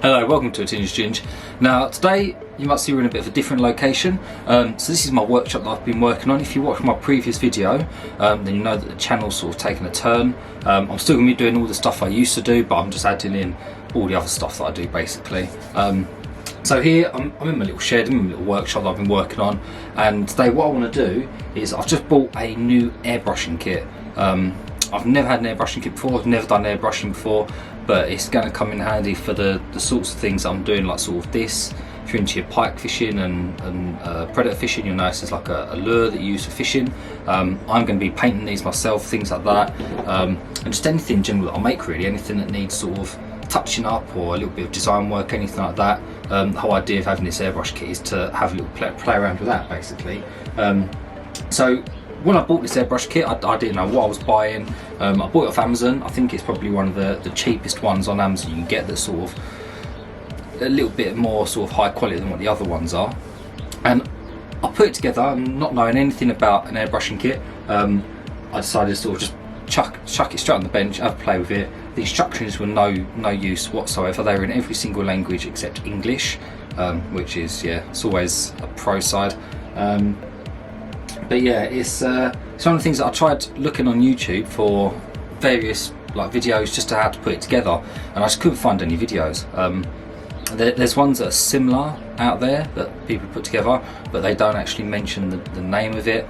Hello, welcome to A Tinge Ginge. Now today you might see we're in a bit of a different location. So this is my workshop that I've been working on. If you watched my previous video, then you know that the channel's sort of taken a turn. I'm still going to be doing all the stuff I used to do, but I'm just adding in all the other stuff that I do basically. So here I'm in my little shed, in my little workshop that I've been working on, and today what I want to do is I've just bought a new airbrushing kit. I've never had an airbrushing kit before, I've never done airbrushing before, but it's going to come in handy for the sorts of things I'm doing, like sort of this. If you're into your pike fishing and predator fishing, you'll notice there's like a lure that you use for fishing. I'm going to be painting these myself, things like that, and just anything in general that I'll make really, anything that needs sort of touching up or a little bit of design work, anything like that. The whole idea of having this airbrush kit is to have a little play around with that basically. So when I bought this airbrush kit, I didn't know what I was buying. I bought it off Amazon. I think it's probably one of the cheapest ones on Amazon you can get, that's sort of a little bit more sort of high quality than what the other ones are. And I put it together, not knowing anything about an airbrushing kit. I decided to sort of just chuck it straight on the bench, have a play with it. The instructions were no use whatsoever. They were in every single language except English, which is, yeah, it's always a pro side. But yeah, it's one of the things that I tried looking on YouTube for various like videos just to how to put it together, and I just couldn't find any videos. There's ones that are similar out there that people put together, but they don't actually mention the name of it.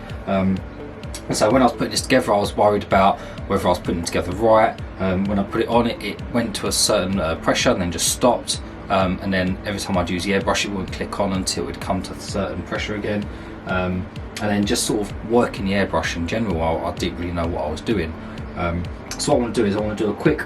So when I was putting this together, I was worried about whether I was putting it together right. When I put it on, it went to a certain pressure and then just stopped. And then every time I'd use the airbrush, it wouldn't click on until it would come to a certain pressure again. And then just sort of working the airbrush in general, I didn't really know what I was doing. So what I want to do is I want to do a quick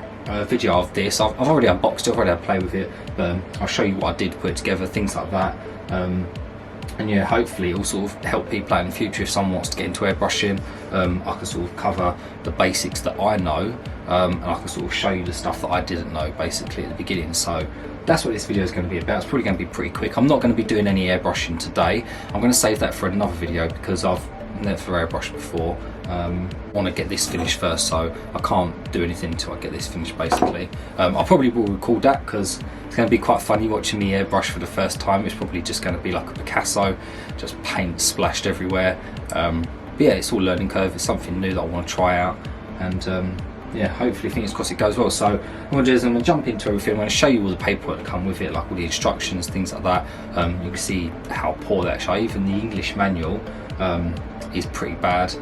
video of this. I've already unboxed it, I've already had a play with it, but I'll show you what I did to put it together, things like that. And yeah, hopefully it will sort of help people out in the future if someone wants to get into airbrushing. I can sort of cover the basics that I know, and I can sort of show you the stuff that I didn't know basically at the beginning. So that's what this video is going to be about. It's probably going to be pretty quick. I'm not going to be doing any airbrushing today. I'm going to save that for another video because I've never airbrushed before. I want to get this finished first, so I can't do anything until I get this finished basically. I probably will record that because it's going to be quite funny watching me airbrush for the first time. It's probably just going to be like a Picasso, just paint splashed everywhere. But yeah, it's all learning curve. It's something new that I want to try out, and yeah, hopefully fingers crossed it goes well. So what I'm going to do is I'm going to jump into everything. I'm going to show you all the paperwork that come with it, like all the instructions, things like that. You can see how poor they actually are. Even the English manual is pretty bad.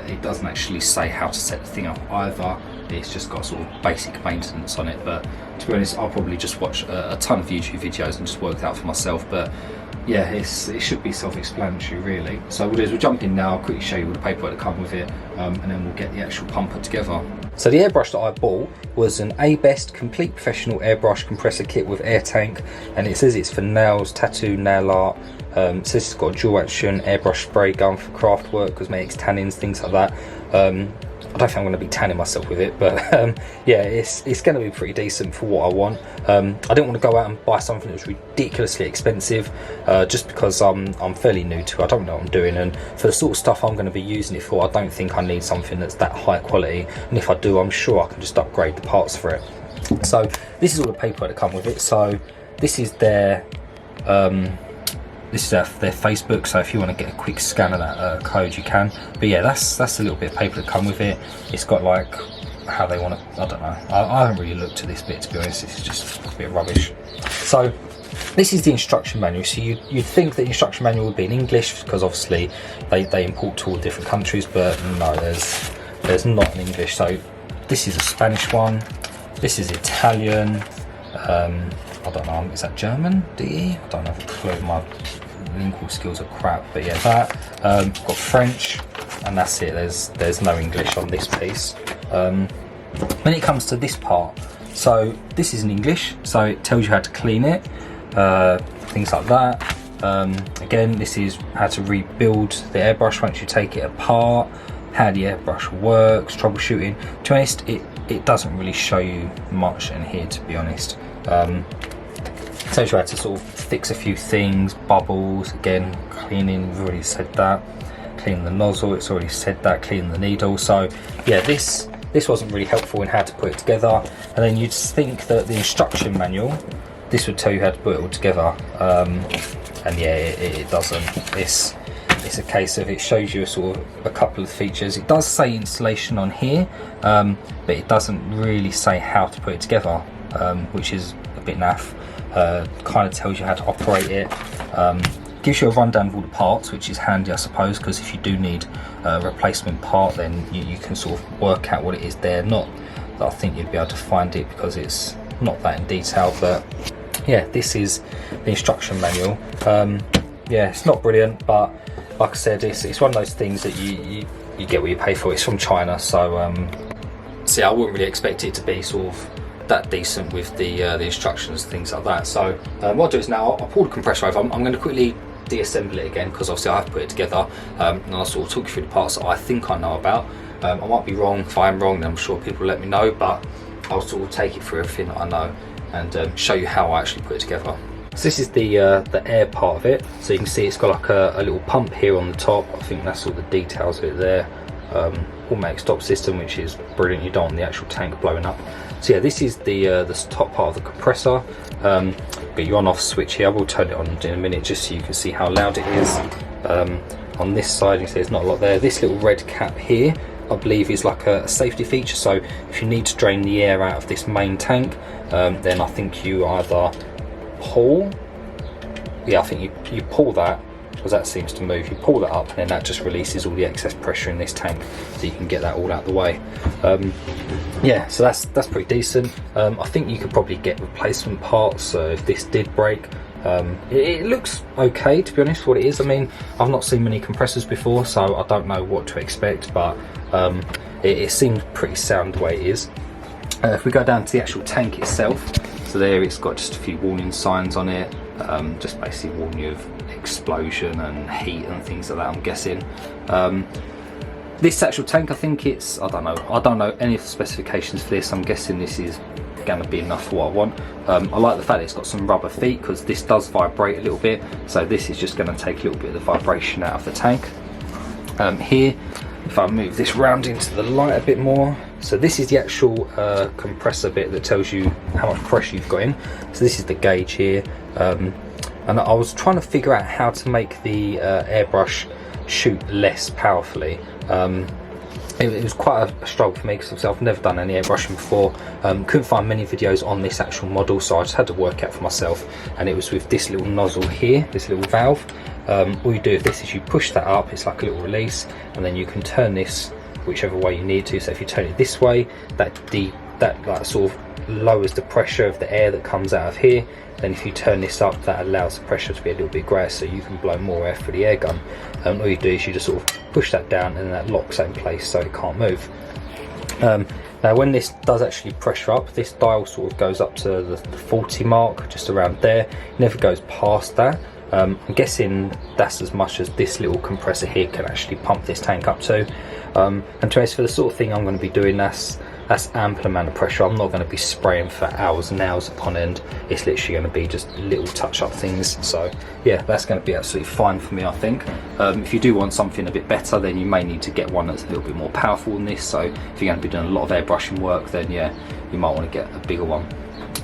It doesn't actually say how to set the thing up either. It's just got sort of basic maintenance on it, but to be honest, I'll probably just watch a ton of YouTube videos and just work it out for myself. But yeah, it should be self-explanatory really. So what we'll do is we'll jump in now, I'll quickly show you all the paperwork that come with it, and then we'll get the actual pump put together. So the airbrush that I bought was an Abest complete professional airbrush compressor kit with air tank, and it says it's for nails, tattoo, nail art. It says it's got a dual action airbrush spray gun for craft work, cosmetics, tannins, things like that. I don't think I'm going to be tanning myself with it, but yeah, it's going to be pretty decent for what I want. I didn't want to go out and buy something that was ridiculously expensive, just because I'm fairly new to it. I don't know what I'm doing, and for the sort of stuff I'm going to be using it for, I don't think I need something that's that high quality, and if I do, I'm sure I can just upgrade the parts for it. So this is all the paperwork that come with it. So this is their Facebook, so if you want to get a quick scan of that code, you can. But yeah, that's a little bit of paper that come with it. It's got like how they want to, I don't know, I haven't really looked at this bit to be honest. This is just a bit of rubbish. So this is the instruction manual. So you'd think the instruction manual would be in English because obviously they import to all different countries, but no, there's not in English. So this is a Spanish one, this is Italian, I don't know, is that German? DE? I don't have a clue, my lingual skills are crap, but yeah, that. Got French, and that's it. There's no English on this piece. When it comes to this part, so this is in English, so it tells you how to clean it, things like that. Again, this is how to rebuild the airbrush once you take it apart, how the airbrush works, troubleshooting. To be honest, it doesn't really show you much in here, to be honest. Tells you how to sort of fix a few things, bubbles, again, cleaning, we've already said that. Clean the nozzle, it's already said that, clean the needle. So yeah, this wasn't really helpful in how to put it together. And then you'd think that the instruction manual this would tell you how to put it all together, and yeah, it doesn't. It's a case of, it shows you sort of a couple of features. It does say installation on here, but it doesn't really say how to put it together, which is a bit naff. Kind of tells you how to operate it. Gives you a rundown of all the parts, which is handy, I suppose, because if you do need a replacement part, then you can sort of work out what it is there. Not that I think you'd be able to find it because it's not that in detail, but yeah, this is the instruction manual. Yeah, it's not brilliant, but like I said, it's one of those things that you get what you pay for. It's from China, so yeah, I wouldn't really expect it to be sort of that decent with the instructions and things like that. So what I'll do is now I'll pull the compressor over. I'm going to quickly deassemble it again, because obviously I have put it together, and I'll sort of talk you through the parts that I think I know about. I might be wrong. If I am wrong, then I'm sure people will let me know, but I'll sort of take it through everything that I know and show you how I actually put it together. So this is the air part of it. So you can see it's got like a little pump here on the top. I think that's all the details of it there. Automatic stop system, which is brilliant. You don't want the actual tank blowing up. So yeah, this is the top part of the compressor. Got your on-off switch here. I will turn it on in a minute just so you can see how loud it is. On this side, you can see there's not a lot there. This little red cap here, I believe, is like a safety feature. So if you need to drain the air out of this main tank, then I think you either pull, yeah, I think you pull that, because that seems to move. You pull that up, and then that just releases all the excess pressure in this tank, so you can get that all out the way. Yeah, so that's pretty decent. I think you could probably get replacement parts, so if this did break. It looks okay, to be honest, for what it is. I mean, I've not seen many compressors before, so I don't know what to expect, but it seems pretty sound the way it is. If we go down to the actual tank itself, so there it's got just a few warning signs on it, just basically warning you of explosion and heat and things like that, I'm guessing. This actual tank, I think it's, I don't know any of the specifications for this. I'm guessing this is going to be enough for what I want. I like the fact that it's got some rubber feet, because this does vibrate a little bit, so this is just going to take a little bit of the vibration out of the tank. Here, if I move this round into the light a bit more, so this is the actual compressor bit that tells you how much pressure you've got in. So this is the gauge here, and I was trying to figure out how to make the airbrush shoot less powerfully. It was quite a struggle for me, because I've never done any airbrushing before. Couldn't find many videos on this actual model, so I just had to work out for myself, and it was with this little nozzle here, this little valve. All you do with this is you push that up, it's like a little release, and then you can turn this whichever way you need to. So if you turn it this way, that like sort of lowers the pressure of the air that comes out of here. Then if you turn this up, that allows the pressure to be a little bit greater, so you can blow more air through the air gun. All you do is you just sort of push that down, and that locks that in place so it can't move. Now when this does actually pressure up, this dial sort of goes up to the 40 mark, just around there. It never goes past that. I'm guessing that's as much as this little compressor here can actually pump this tank up to. And to be honest, for the sort of thing I'm going to be doing, that's ample amount of pressure. I'm not going to be spraying for hours and hours upon end. It's literally going to be just little touch-up things. So yeah, that's going to be absolutely fine for me, I think. If you do want something a bit better, then you may need to get one that's a little bit more powerful than this. So if you're going to be doing a lot of airbrushing work, then yeah, you might want to get a bigger one.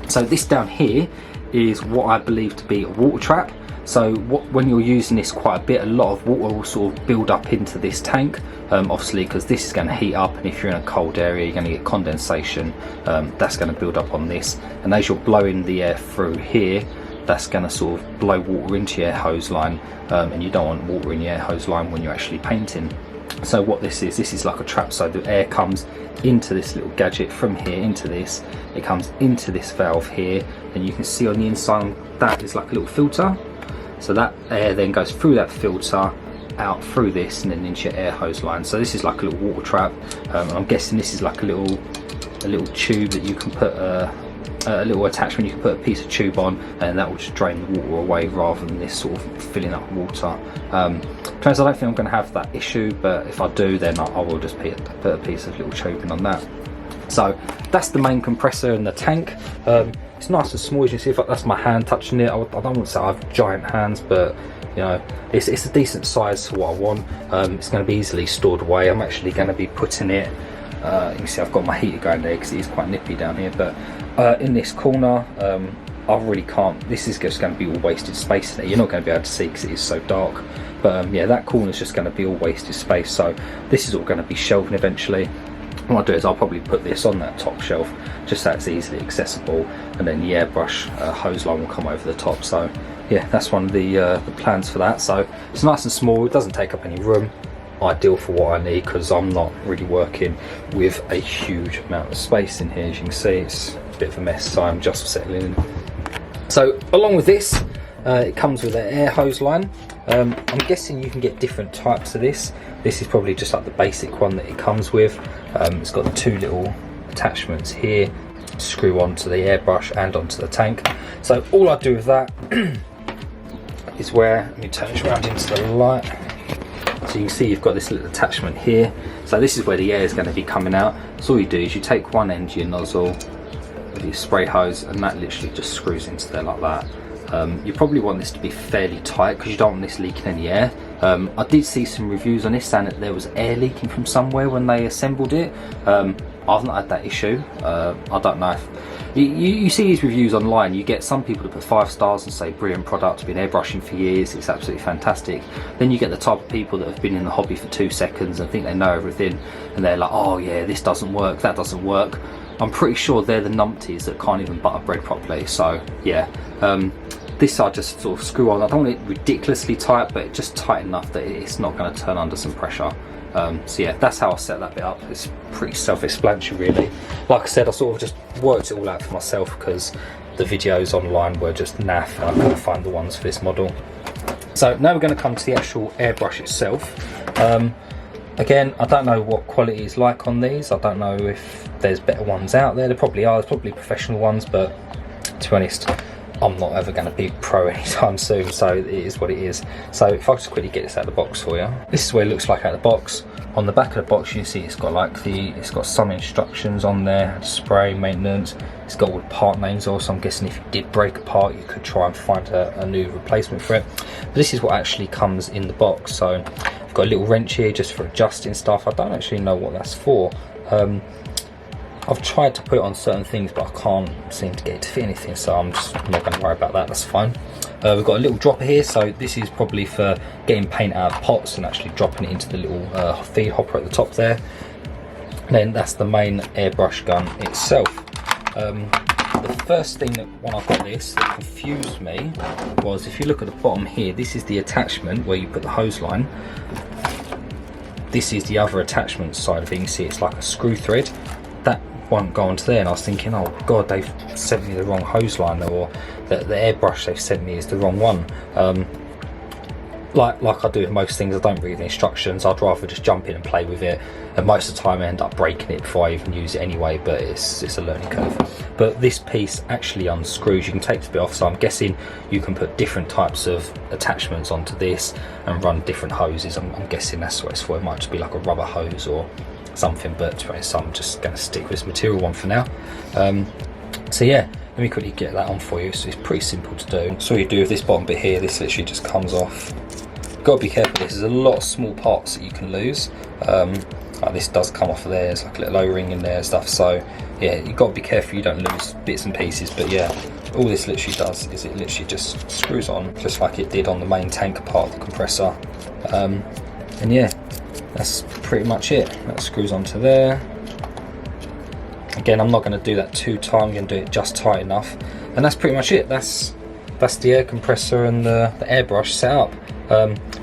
So this down here is what I believe to be a water trap. So when you're using this quite a bit, a lot of water will sort of build up into this tank, obviously because this is going to heat up, and if you're in a cold area you're going to get condensation. That's going to build up on this, and as you're blowing the air through here, that's going to sort of blow water into your air hose line, and you don't want water in your air hose line when you're actually painting. So what this is like a trap. So the air comes into this little gadget from here into this, it comes into this valve here, and you can see on the inside that is like a little filter. So that air then goes through that filter, out through this, and then into your air hose line. So this is like a little water trap. I'm guessing this is like a little tube that you can put a little attachment you can put a piece of tube on, and that will just drain the water away rather than this sort of filling up water. I don't think I'm going to have that issue, but if I do, then I will just put a piece of little tubing on that. So that's the main compressor and the tank. It's nice and small, as you can see. If that's my hand touching it, I don't want to say I have giant hands, but you know, it's a decent size for what I want. It's going to be easily stored away. I'm actually going to be putting it, you can see I've got my heater going there because it is quite nippy down here, but in this corner, I really can't, this is just going to be all wasted space in there. You're not going to be able to see because it is so dark. But yeah, that corner is just going to be all wasted space, so this is all going to be shelving eventually. What I'll do is I'll probably put this on that top shelf just so it's easily accessible, and then the airbrush hose line will come over the top. So yeah, that's one of the plans for that. So it's nice and small, it doesn't take up any room, ideal for what I need because I'm not really working with a huge amount of space in here. As you can see, it's a bit of a mess, so I'm just settling in. So along with this, it comes with an air hose line. I'm guessing you can get different types of this. This is probably just like the basic one that it comes with. It's got the two little attachments here, screw onto the airbrush and onto the tank. So all I do with that is let me turn it around into the light. So you can see you've got this little attachment here. So this is where the air is going to be coming out. So all you do is you take one end of your nozzle with your spray hose, and that literally just screws into there like that. You probably want this to be fairly tight because you don't want this leaking any air. I did see some reviews on this saying that there was air leaking from somewhere when they assembled it. I've not had that issue. I don't know if you see these reviews online. You get some people to put 5 stars and say brilliant product, been airbrushing for years, it's absolutely fantastic. Then you get the type of people that have been in the hobby for 2 seconds and think they know everything, and they're like, oh yeah, this doesn't work, that doesn't work. I'm pretty sure they're the numpties that can't even butter bread properly. So yeah, this I just sort of screw on. I don't want it ridiculously tight, but just tight enough that it's not going to turn under some pressure. So yeah, that's how I set that bit up. It's pretty self-explanatory really. Like I said, I sort of just worked it all out for myself because the videos online were just naff and I couldn't find the ones for this model. So now we're going to come to the actual airbrush itself. Again, I don't know what quality is like on these. I don't know if there's better ones out there. There probably are. There's probably professional ones, but to be honest, I'm not ever going to be pro anytime soon, so it is what it is. So if I just quickly get this out of the box for you, this is what it looks like out of the box. On the back of the box, you can see it's got like it's got some instructions on there, spray, maintenance. It's got all the part names also. I'm guessing if you did break a part, you could try and find a new replacement for it. But this is what actually comes in the box. So I've got a little wrench here just for adjusting stuff. I don't actually know what that's for. I've tried to put it on certain things, but I can't seem to get it to fit anything, so I'm just not going to worry about that. That's fine. We've got a little dropper here, so this is probably for getting paint out of pots and actually dropping it into the little feed hopper at the top there. And then that's the main airbrush gun itself. The first thing that when I got this that confused me was, if you look at the bottom here, this is the attachment where you put the hose line. This is the other attachment side of it. You can see it's like a screw thread. That won't go onto there, and I was thinking, oh god, they've sent me the wrong hose line, or the airbrush they've sent me is the wrong one. Like I do with most things, I don't read the instructions. I'd rather just jump in and play with it, and most of the time I end up breaking it before I even use it anyway, but it's a learning curve. But this piece actually unscrews. You can take this bit off, so I'm guessing you can put different types of attachments onto this and run different hoses. I'm guessing that's what it's for. It might just be like a rubber hose or something, but to be honest, I'm just going to stick with this material one for now. So yeah, let me quickly get that on for you. So it's pretty simple to do. So all you do with this bottom bit here, this literally just comes off. Got to be careful, there's a lot of small parts that you can lose. Like this does come off of there, there's like a little O-ring in there and stuff, so yeah, you've got to be careful you don't lose bits and pieces. But yeah, all this literally does is it literally just screws on, just like it did on the main tank part of the compressor. And yeah, that's pretty much it. That screws onto there. Again, I'm not going to do that too tight, I'm going to do it just tight enough, and that's pretty much it. That's the air compressor and the airbrush set up.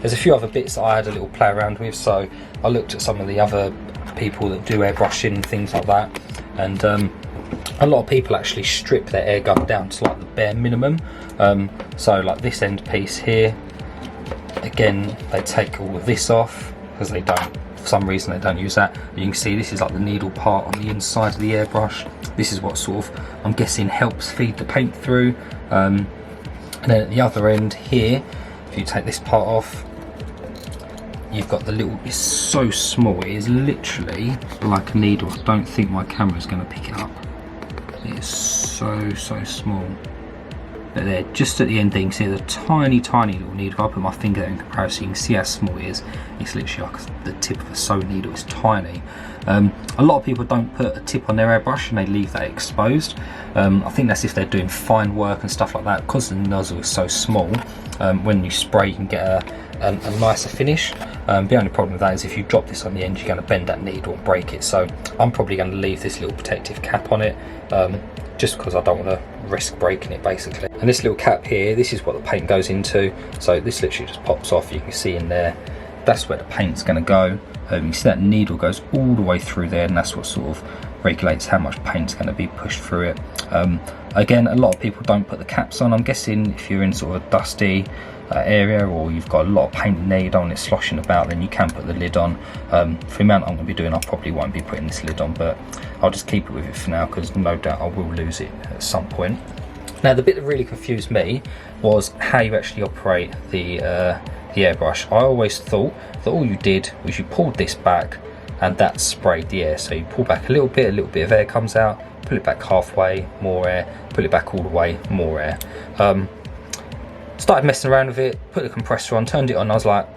There's a few other bits that I had a little play around with, so I looked at some of the other people that do airbrushing and things like that, and a lot of people actually strip their air gun down to like the bare minimum. So like this end piece here, again, they take all of this off because they don't, for some reason they don't use that. But you can see this is like the needle part on the inside of the airbrush. This is what sort of, I'm guessing, helps feed the paint through. And then at the other end here, if you take this part off, you've got the little, it's so small, it is literally like a needle. I don't think my camera is going to pick it up. It is so small. But there, just at the end there, you can see the tiny little needle. If I put my finger there in comparison, you can see how small it is. It's literally like the tip of a sewing needle. It's tiny. A lot of people don't put a tip on their airbrush and they leave that exposed. I think that's if they're doing fine work and stuff like that. Because the nozzle is so small, when you spray you can get a nicer finish. The only problem with that is if you drop this on the end, you're going to bend that needle and break it. So I'm probably going to leave this little protective cap on it, just because I don't want to risk breaking it basically. And this little cap here, this is what the paint goes into. So this literally just pops off. You can see in there, that's where the paint's going to go. You see that needle goes all the way through there, and that's what sort of regulates how much paint's going to be pushed through it. Again, a lot of people don't put the caps on. I'm guessing if you're in sort of a dusty area, or you've got a lot of paint in there, you don't want it sloshing about, then you can put the lid on. For the amount I'm going to be doing, I probably won't be putting this lid on, but I'll just keep it with it for now, because no doubt I will lose it at some point. Now the bit that really confused me was how you actually operate the airbrush. I always thought that all you did was you pulled this back and that sprayed the air. So you pull back a little bit of air comes out, pull it back halfway, more air, pull it back all the way, more air. Started messing around with it, put the compressor on, turned it on, I was like,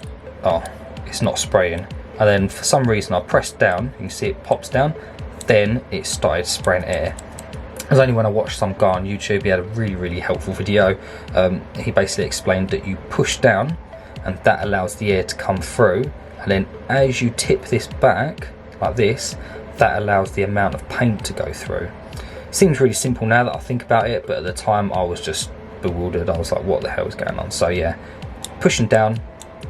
oh, it's not spraying. And then for some reason I pressed down, you can see it pops down, then it started spraying air. It was only when I watched some guy on YouTube, he had a really helpful video. He basically explained that you push down and that allows the air to come through, and then as you tip this back like this, that allows the amount of paint to go through. Seems really simple now that I think about it, but at the time I was just bewildered. I was like, what the hell is going on? So yeah, pushing down,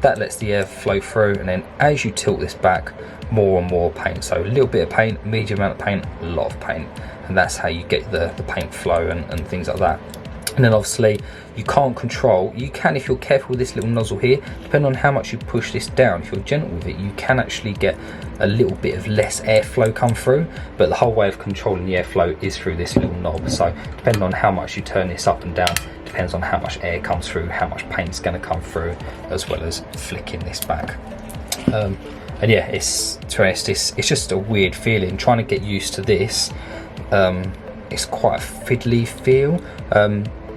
that lets the air flow through, and then as you tilt this back, more and more paint. So a little bit of paint, medium amount of paint, a lot of paint, and that's how you get the paint flow and things like that. And then obviously you can't control, you can if you're careful with this little nozzle here, depending on how much you push this down, if you're gentle with it, you can actually get a little bit of less airflow come through, but the whole way of controlling the airflow is through this little knob. So depending on how much you turn this up and down, depends on how much air comes through, how much paint's going to come through, as well as flicking this back. And yeah, it's just a weird feeling trying to get used to this. It's quite a fiddly feel.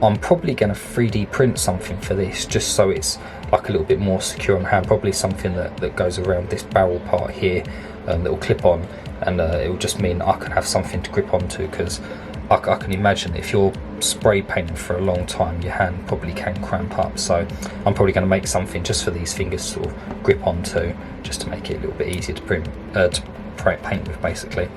I'm probably going to 3D print something for this, just so it's like a little bit more secure on hand. Probably something that goes around this barrel part here, that will clip on, and it will just mean I can have something to grip onto, because I can imagine if you're spray painting for a long time, your hand probably can cramp up. So I'm probably going to make something just for these fingers to sort of grip onto, just to make it a little bit easier to paint with basically.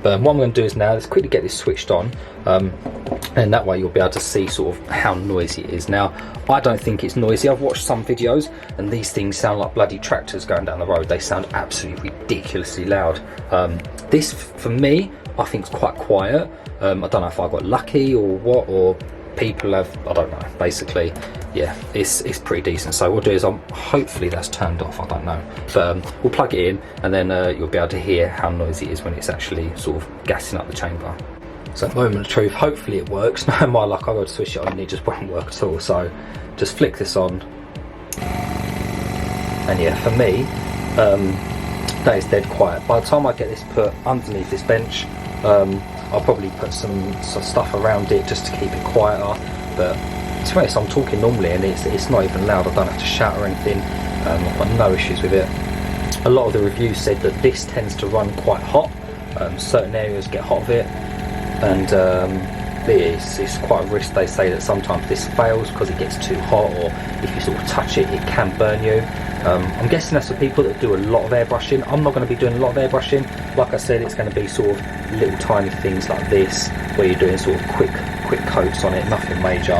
But what I'm going to do is now, let's quickly get this switched on, and that way you'll be able to see sort of how noisy it is. Now, I don't think it's noisy. I've watched some videos and these things sound like bloody tractors going down the road. They sound absolutely ridiculously loud. This, for me, I think is quite quiet. I don't know if I got lucky or what, or people have, I don't know. Basically, yeah, it's pretty decent. So what we'll do is hopefully that's turned off, I don't know, but we'll plug it in, and then you'll be able to hear how noisy it is when it's actually sort of gassing up the chamber. So moment of truth, hopefully it works. No, my luck, I got to switch it on and it just won't work at all. So just flick this on, and yeah, for me, that is dead quiet. By the time I get this put underneath this bench, I'll probably put some stuff around it just to keep it quieter. But to be honest, I'm talking normally and it's not even loud. I don't have to shout or anything. I've got no issues with it. A lot of the reviews said that this tends to run quite hot. Certain areas get hot of it, and it's quite a risk. They say that sometimes this fails because it gets too hot, or if you sort of touch it, it can burn you. I'm guessing that's for people that do a lot of airbrushing. I'm not going to be doing a lot of airbrushing. Like I said, it's going to be sort of little tiny things like this, where you're doing sort of quick coats on it, nothing major.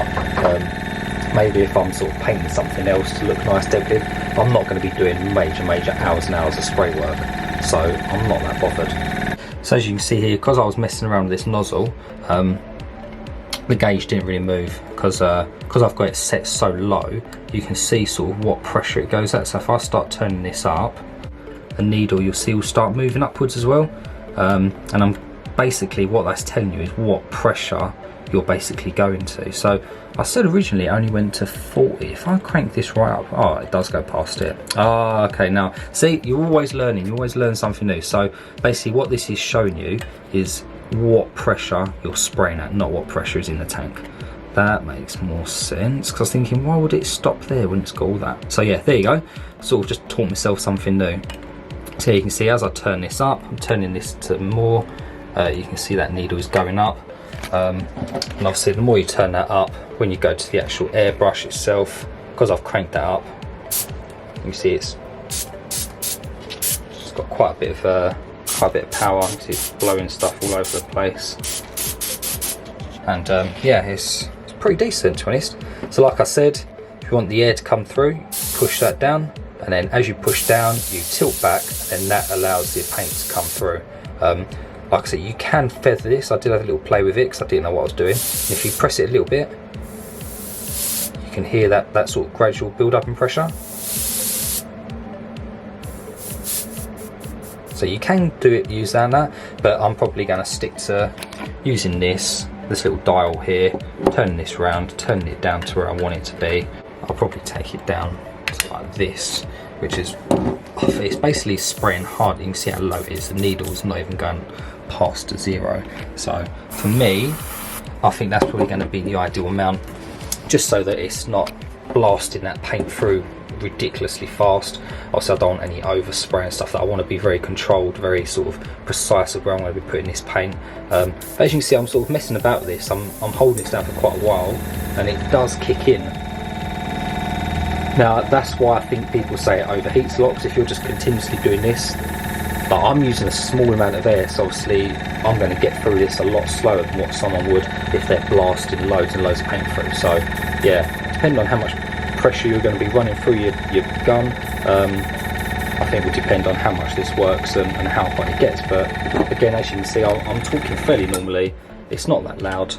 Maybe if I'm sort of painting something else to look nice decorative, I'm not going to be doing major hours and hours of spray work, so I'm not that bothered. So as you can see here, because I was messing around with this nozzle, the gauge didn't really move, because I've got it set so low, you can see sort of what pressure it goes at. So if I start turning this up, the needle, you'll see, will start moving upwards as well. And I'm basically, what that's telling you is what pressure you're basically going to. So I said originally it only went to 40. If I crank this right up, oh, it does go past it. Ah, okay, now see, you're always learning, you always learn something new. So basically what this is showing you is what pressure you're spraying at, not what pressure is in the tank. That makes more sense, because I was thinking, why would it stop there when it's got all that? So yeah, there you go. Sort of just taught myself something new. So you can see as I turn this up, I'm turning this to more, you can see that needle is going up. And obviously the more you turn that up, when you go to the actual airbrush itself, because I've cranked that up, you see it's got quite a bit of power. You see it's blowing stuff all over the place. And yeah, it's pretty decent, to be honest. So like I said, if you want the air to come through, push that down, and then as you push down, you tilt back, and that allows the paint to come through. Like I said, you can feather this. I did have a little play with it because I didn't know what I was doing. And if you press it a little bit, you can hear that sort of gradual build up in pressure. So you can do it using that, but I'm probably going to stick to using this little dial here, turning this around, turning it down to where I want it to be. I'll probably take it down to like this, which is, it's basically spraying hard. You can see how low it is. The needle's not even going past 0. So for me, I think that's probably going to be the ideal amount, just so that it's not blasting that paint through ridiculously fast. Obviously I don't want any overspray and stuff. That I want to be very controlled, very sort of precise of where I'm going to be putting this paint. As you can see, I'm sort of messing about with this. I'm holding this down for quite a while, and it does kick in. Now that's why I think people say it overheats a lot, because if you're just continuously doing this, like I'm using a small amount of air, so obviously I'm going to get through this a lot slower than what someone would if they're blasting loads and loads of paint through. So yeah, depending on how much pressure you're going to be running through your gun, I think will depend on how much this works and how hot it gets. But again, as you can see, I'm talking fairly normally. It's not that loud.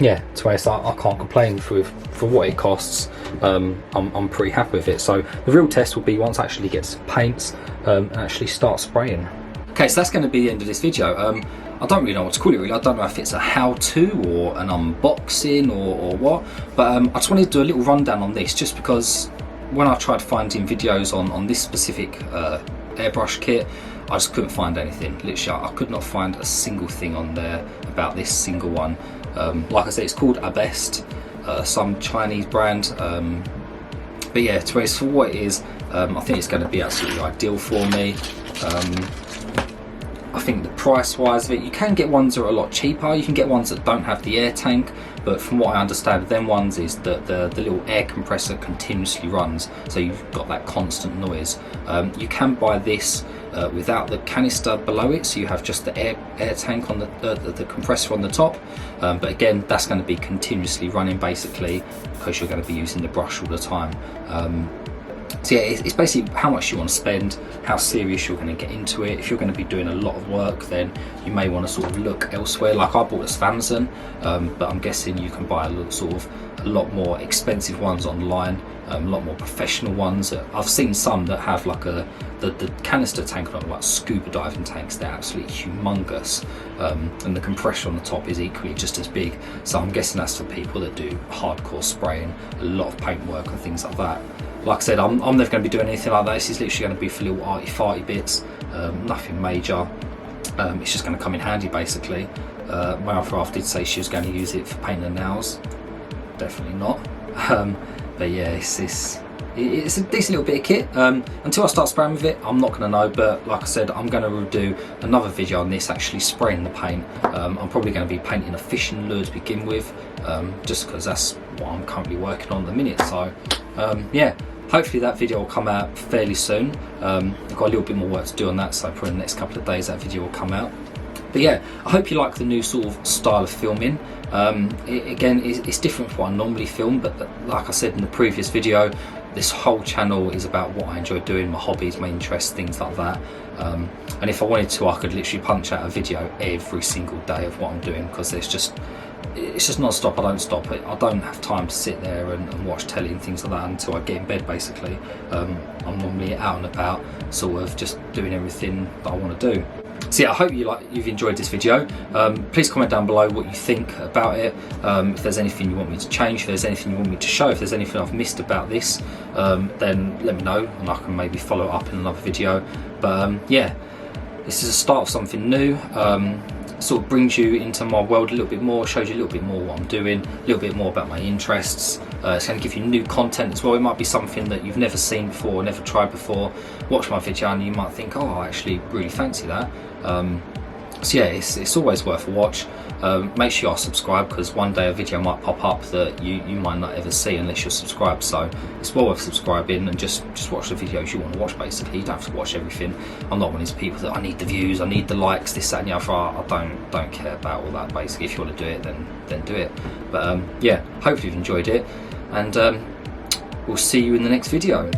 Yeah, to be honest, I can't complain for what it costs. I'm pretty happy with it. So the real test will be once I actually get some paints and actually start spraying. Okay, so that's going to be the end of this video. I don't really know what to call it really. I don't know if it's a how-to or an unboxing or what, but I just wanted to do a little rundown on this, just because when I tried finding videos on this specific airbrush kit, I just couldn't find anything. Literally, I could not find a single thing on there about this single one. Like I said, it's called Abest, some Chinese brand. But yeah, to be honest, for what it is, I think it's going to be absolutely ideal for me. I think the price wise of it, you can get ones that are a lot cheaper. You can get ones that don't have the air tank, but from what I understand, them ones is that the little air compressor continuously runs, so you've got that constant noise. You can buy this without the canister below it, so you have just the air tank on the compressor on the top. But again, that's going to be continuously running basically, because you're going to be using the brush all the time. So yeah, it's basically how much you want to spend, how serious you're going to get into it. If you're going to be doing a lot of work, then you may want to sort of look elsewhere. Like I bought a Samsung, but I'm guessing you can buy a lot more expensive ones online, a lot more professional ones. I've seen some that have like the canister tank on, like scuba diving tanks. They're absolutely humongous, and the compressor on the top is equally just as big. So I'm guessing that's for people that do hardcore spraying, a lot of paint work and things like that. Like I said, I'm never going to be doing anything like that. This is literally going to be for little arty-farty bits, nothing major. It's just going to come in handy basically. My other half did say she was going to use it for painting her nails. Definitely not. But yeah, it's a decent little bit of kit. Until I start spraying with it, I'm not going to know. But like I said, I'm going to do another video on this, actually spraying the paint. I'm probably going to be painting a fishing lure to begin with, just because that's what I'm currently working on at the minute. So yeah, hopefully that video will come out fairly soon. I've got a little bit more work to do on that, so probably in the next couple of days that video will come out. But yeah, I hope you like the new sort of style of filming. Again, it's different from what I normally film, but like I said in the previous video, this whole channel is about what I enjoy doing, my hobbies, my interests, things like that. And if I wanted to, I could literally punch out a video every single day of what I'm doing, because it's just non-stop. I don't stop it. I don't have time to sit there and watch telly and things like that until I get in bed basically. I'm normally out and about, sort of just doing everything that I want to do. So yeah, I hope you've enjoyed this video. Please comment down below what you think about it. If there's anything you want me to change, if there's anything you want me to show, if there's anything I've missed about this, then let me know and I can maybe follow up in another video. But yeah, this is a start of something new. sort of brings you into my world a little bit more, shows you a little bit more what I'm doing, a little bit more about my interests. It's going to give you new content as well. It might be something that you've never seen before, never tried before. Watch my video and you might think, oh, I actually really fancy that. So yeah, it's always worth a watch. Make sure you are subscribed, because one day a video might pop up that you might not ever see unless you're subscribed. So it's well worth subscribing and just watch the videos you want to watch. Basically, you don't have to watch everything. I'm not one of these people that I need the views, I need the likes, this, that and the other. I don't care about all that. Basically, if you want to do it, then do it. But yeah, hopefully you've enjoyed it, and we'll see you in the next video.